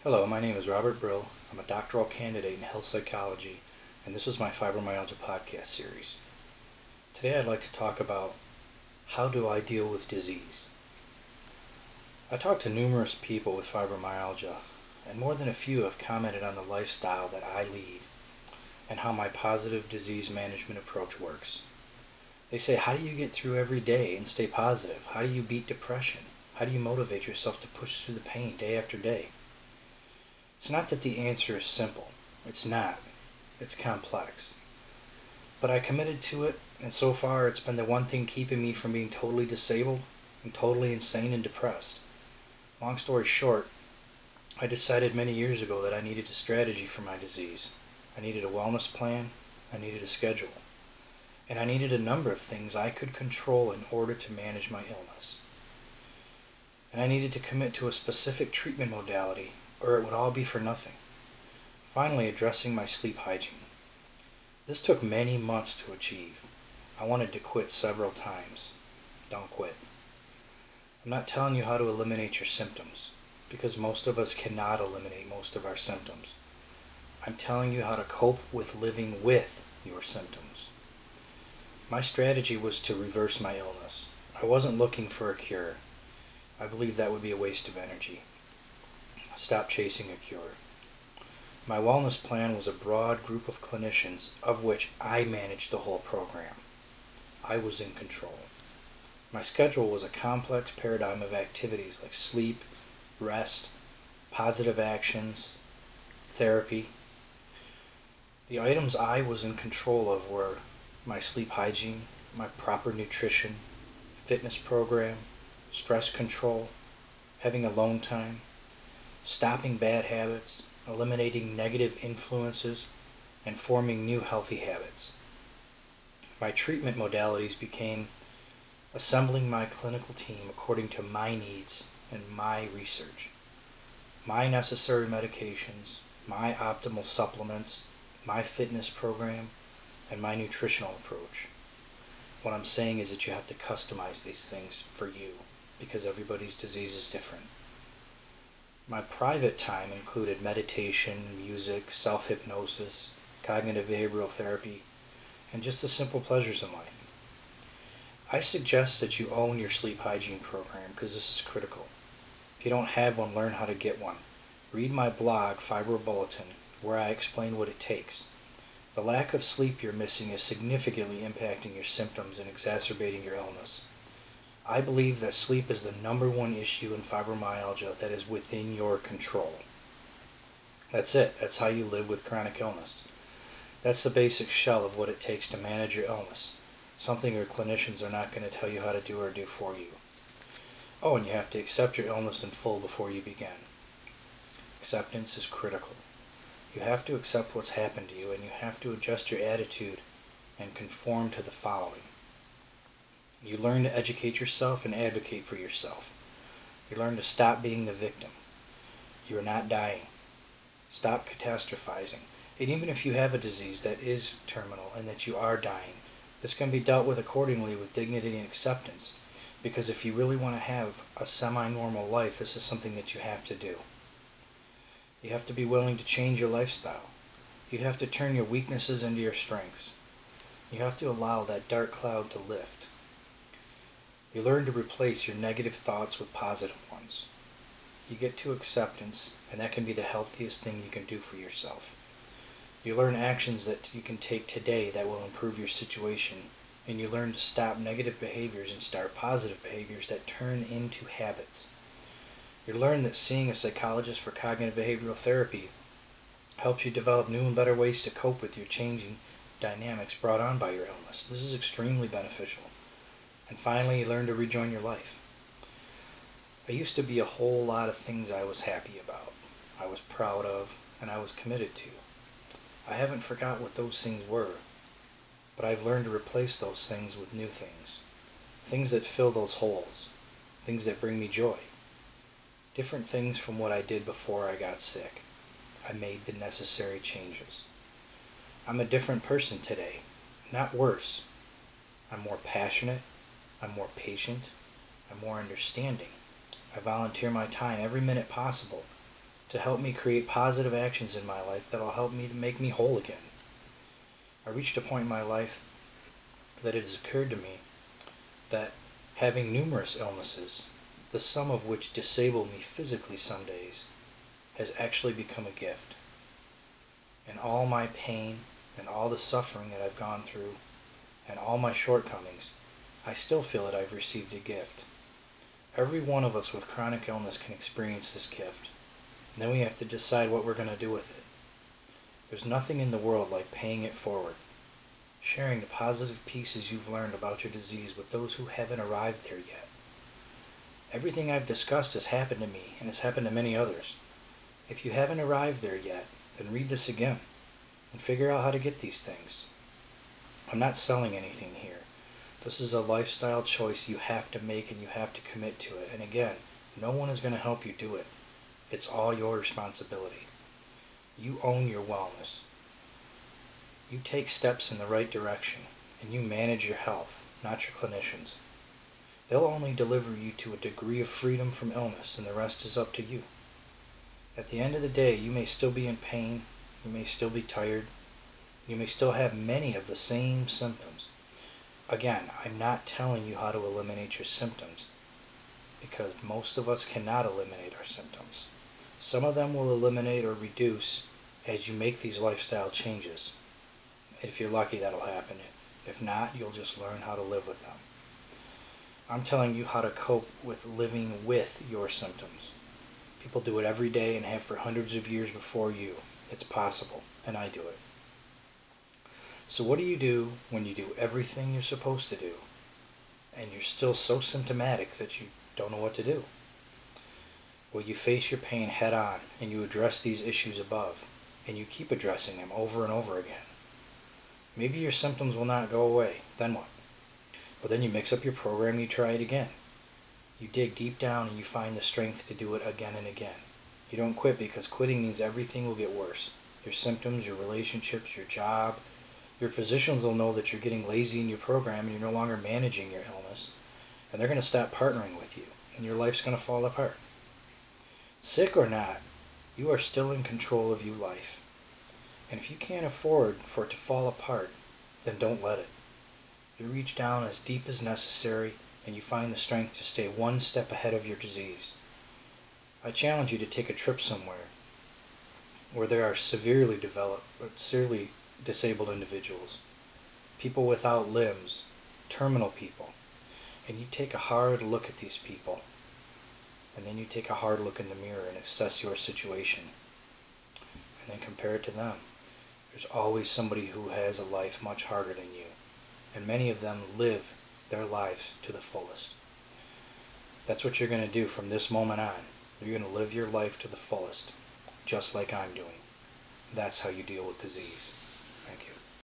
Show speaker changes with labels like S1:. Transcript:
S1: Hello, my name is Robert Brill. I'm a doctoral candidate in health psychology, and this is my Fibromyalgia podcast series. Today I'd like to talk about how do I deal with disease. I talked to numerous people with fibromyalgia, and more than a few have commented on the lifestyle that I lead and how my positive disease management approach works. They say, how do you get through every day and stay positive? How do you beat depression? How do you motivate yourself to push through the pain day after day? It's not that the answer is simple. It's not. It's complex. But I committed to it, and so far it's been the one thing keeping me from being totally disabled and totally insane and depressed. Long story short, I decided many years ago that I needed a strategy for my disease. I needed a wellness plan, I needed a schedule, and I needed a number of things I could control in order to manage my illness. And I needed to commit to a specific treatment modality, or it would all be for nothing. Finally, addressing my sleep hygiene. This took many months to achieve. I wanted to quit several times. Don't quit. I'm not telling you how to eliminate your symptoms, because most of us cannot eliminate most of our symptoms. I'm telling you how to cope with living with your symptoms. My strategy was to reverse my illness. I wasn't looking for a cure. I believe that would be a waste of energy. Stop chasing a cure. My wellness plan was a broad group of clinicians, of which I managed the whole program. I was in control. My schedule was a complex paradigm of activities like sleep, rest, positive actions, therapy. The items I was in control of were my sleep hygiene, my proper nutrition, fitness program, stress control, having alone time, stopping bad habits, eliminating negative influences, and forming new healthy habits. My treatment modalities became assembling my clinical team according to my needs and my research, my necessary medications, my optimal supplements, my fitness program, and my nutritional approach. What I'm saying is that you have to customize these things for you, because everybody's disease is different. My private time included meditation, music, self-hypnosis, cognitive behavioral therapy, and just the simple pleasures in life. I suggest that you own your sleep hygiene program because this is critical. If you don't have one, learn how to get one. Read my blog, Fibro Bulletin, where I explain what it takes. The lack of sleep you're missing is significantly impacting your symptoms and exacerbating your illness. I believe that sleep is the number one issue in fibromyalgia that is within your control. That's it. That's how you live with chronic illness. That's the basic shell of what it takes to manage your illness. Something your clinicians are not going to tell you how to do or do for you. Oh, and you have to accept your illness in full before you begin. Acceptance is critical. You have to accept what's happened to you, and you have to adjust your attitude and conform to the following. You learn to educate yourself and advocate for yourself. You learn to stop being the victim. You are not dying. Stop catastrophizing. And even if you have a disease that is terminal and that you are dying, this can be dealt with accordingly with dignity and acceptance. Because if you really want to have a semi-normal life, this is something that you have to do. You have to be willing to change your lifestyle. You have to turn your weaknesses into your strengths. You have to allow that dark cloud to lift. You learn to replace your negative thoughts with positive ones. You get to acceptance, and that can be the healthiest thing you can do for yourself. You learn actions that you can take today that will improve your situation, and you learn to stop negative behaviors and start positive behaviors that turn into habits. You learn that seeing a psychologist for cognitive behavioral therapy helps you develop new and better ways to cope with your changing dynamics brought on by your illness. This is extremely beneficial. And finally, you learn to rejoin your life. I used to be a whole lot of things I was happy about, I was proud of, and I was committed to. I haven't forgot what those things were, but I've learned to replace those things with new things. Things that fill those holes. Things that bring me joy. Different things from what I did before I got sick. I made the necessary changes. I'm a different person today, not worse. I'm more passionate. I'm more patient. I'm more understanding. I volunteer my time every minute possible to help me create positive actions in my life that will help me to make me whole again. I reached a point in my life that it has occurred to me that having numerous illnesses, the sum of which disable me physically some days, has actually become a gift. And all my pain and all the suffering that I've gone through and all my shortcomings, I still feel that I've received a gift. Every one of us with chronic illness can experience this gift. And then we have to decide what we're going to do with it. There's nothing in the world like paying it forward, sharing the positive pieces you've learned about your disease with those who haven't arrived there yet. Everything I've discussed has happened to me and has happened to many others. If you haven't arrived there yet, then read this again and figure out how to get these things. I'm not selling anything here. This is a lifestyle choice you have to make and you have to commit to it. And again, no one is going to help you do it. It's all your responsibility. You own your wellness. You take steps in the right direction and you manage your health, not your clinicians. They'll only deliver you to a degree of freedom from illness, and the rest is up to you. At the end of the day, you may still be in pain, you may still be tired, you may still have many of the same symptoms. Again, I'm not telling you how to eliminate your symptoms, because most of us cannot eliminate our symptoms. Some of them will eliminate or reduce as you make these lifestyle changes. If you're lucky, that'll happen. If not, you'll just learn how to live with them. I'm telling you how to cope with living with your symptoms. People do it every day and have for hundreds of years before you. It's possible, and I do it. So what do you do when you do everything you're supposed to do, and you're still so symptomatic that you don't know what to do? Well, you face your pain head on, and you address these issues above, and you keep addressing them over and over again. Maybe your symptoms will not go away. Then what? Well, then you mix up your program, you try it again. You dig deep down and you find the strength to do it again and again. You don't quit, because quitting means everything will get worse. Your symptoms, your relationships, your job. Your physicians will know that you're getting lazy in your program and you're no longer managing your illness. And they're going to stop partnering with you. And your life's going to fall apart. Sick or not, you are still in control of your life. And if you can't afford for it to fall apart, then don't let it. You reach down as deep as necessary, and you find the strength to stay one step ahead of your disease. I challenge you to take a trip somewhere where there are severely disabled individuals, people without limbs, terminal people, and you take a hard look at these people, and then you take a hard look in the mirror and assess your situation, and then compare it to them. There's always somebody who has a life much harder than you, and many of them live their lives to the fullest. That's what you're going to do from this moment on. You're going to live your life to the fullest, just like I'm doing. That's how you deal with disease.